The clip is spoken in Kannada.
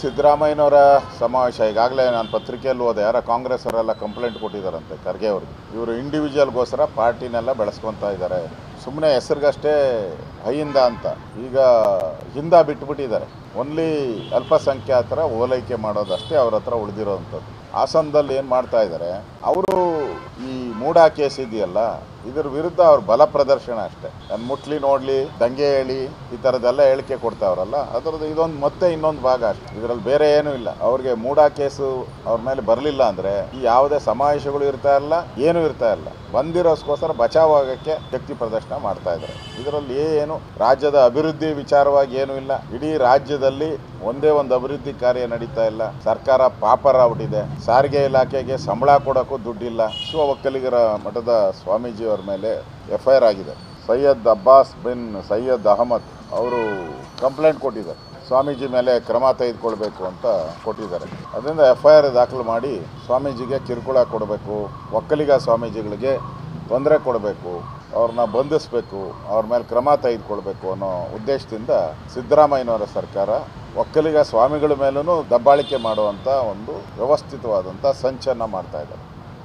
ಸಿದ್ದರಾಮಯ್ಯನವರ ಸಮಾವೇಶ ಈಗಾಗಲೇ ನಾನು ಪತ್ರಿಕೆಯಲ್ಲಿ ಹೋದೆ. ಯಾರ ಕಾಂಗ್ರೆಸ್ ಅವರೆಲ್ಲ ಕಂಪ್ಲೇಂಟ್ ಕೊಟ್ಟಿದ್ದಾರಂತೆ ಖರ್ಗೆ ಅವ್ರಿಗೆ. ಇವರು ಇಂಡಿವಿಜುವಲ್ಗೋಸ್ಕರ ಪಾರ್ಟಿನೆಲ್ಲ ಬೆಳೆಸ್ಕೊತಾ ಇದ್ದಾರೆ. ಸುಮ್ಮನೆ ಹೆಸರಿಗಷ್ಟೇ ಹೈಯಿಂದ ಅಂತ ಈಗ ಹಿಂದ ಬಿಟ್ಬಿಟ್ಟಿದ್ದಾರೆ. ಓನ್ಲಿ ಅಲ್ಪಸಂಖ್ಯಾತರ ಓಲೈಕೆ ಮಾಡೋದಷ್ಟೇ ಅವ್ರ ಹತ್ರ ಉಳಿದಿರೋವಂಥದ್ದು. ಹಾಸನದಲ್ಲಿ ಏನು ಮಾಡ್ತಾ ಇದ್ದಾರೆ ಅವರು, ಈ ಮೂಡಾ ಕೇಸ್ ಇದೆಯಲ್ಲ ಇದ್ರ ವಿರುದ್ಧ ಅವ್ರ ಬಲ ಪ್ರದರ್ಶನ ಅಷ್ಟೇ. ನಾನು ಮುಟ್ಲಿ ನೋಡ್ಲಿ, ದಂಗೆ ಹೇಳಿ, ಈ ಥರದ್ದೆಲ್ಲ ಹೇಳಿಕೆ ಕೊಡ್ತಾವ್ರಲ್ಲ, ಅದರದ್ದು ಇದೊಂದು ಮತ್ತೆ ಇನ್ನೊಂದು ಭಾಗ ಅಷ್ಟೇ. ಇದರಲ್ಲಿ ಬೇರೆ ಏನೂ ಇಲ್ಲ. ಅವ್ರಿಗೆ ಮೂಡಾ ಕೇಸು ಅವ್ರ ಮೇಲೆ ಬರಲಿಲ್ಲ ಅಂದರೆ ಈ ಯಾವುದೇ ಸಮಾವೇಶಗಳು ಇರ್ತಾ ಇಲ್ಲ, ಏನೂ ಇರ್ತಾ ಇಲ್ಲ. ಬಂದಿರೋಸ್ಕೋಸ್ಕರ ಬಚಾವ್ ಆಗೋಕ್ಕೆ ಶಕ್ತಿ ಪ್ರದರ್ಶನ ಮಾಡ್ತಾ ಇದ್ದಾರೆ. ಇದರಲ್ಲಿ ಏನು ರಾಜ್ಯದ ಅಭಿವೃದ್ಧಿ ವಿಚಾರವಾಗಿ ಏನೂ ಇಲ್ಲ. ಇಡೀ ರಾಜ್ಯದಲ್ಲಿ ಒಂದೇ ಒಂದು ಅಭಿವೃದ್ಧಿ ಕಾರ್ಯ ನಡೀತಾ ಇಲ್ಲ. ಸರ್ಕಾರ ಪಾಪರ್ ಆಗ್ಬಿಟ್ಟಿದೆ. ಸಾರಿಗೆ ಇಲಾಖೆಗೆ ಸಂಬಳ ಕೊಡೋಕ್ಕೂ ದುಡ್ಡಿಲ್ಲ. ವಿಶ್ವ ಒಕ್ಕಲಿಗರ ಮಠದ ಸ್ವಾಮೀಜಿ ಅವ್ರ ಮೇಲೆ FIR ಆಗಿದೆ. ಸೈಯದ್ ಅಬ್ಬಾಸ್ ಬಿನ್ ಸೈಯದ್ ಅಹಮದ್ ಅವರು ಕಂಪ್ಲೇಂಟ್ ಕೊಟ್ಟಿದ್ದಾರೆ. ಸ್ವಾಮೀಜಿ ಮೇಲೆ ಕ್ರಮ ತೆಗೆದುಕೊಳ್ಬೇಕು ಅಂತ ಕೊಟ್ಟಿದ್ದಾರೆ. ಅದರಿಂದ FIR ದಾಖಲು ಮಾಡಿ ಸ್ವಾಮೀಜಿಗೆ ಕಿರುಕುಳ ಕೊಡಬೇಕು, ಒಕ್ಕಲಿಗ ಸ್ವಾಮೀಜಿಗಳಿಗೆ ತೊಂದರೆ ಕೊಡಬೇಕು, ಅವ್ರನ್ನ ಬಂಧಿಸಬೇಕು, ಅವ್ರ ಮೇಲೆ ಕ್ರಮ ತೆಗೆದುಕೊಳ್ಬೇಕು ಅನ್ನೋ ಉದ್ದೇಶದಿಂದ ಸಿದ್ದರಾಮಯ್ಯನವರ ಸರ್ಕಾರ ಒಕ್ಕಲಿಗ ಸ್ವಾಮಿಗಳ ಮೇಲೂ ದಬ್ಬಾಳಿಕೆ ಮಾಡುವಂಥ ಒಂದು ವ್ಯವಸ್ಥಿತವಾದಂಥ ಸಂಚನ್ನು ಮಾಡ್ತಾ ಇದ್ದಾರೆ.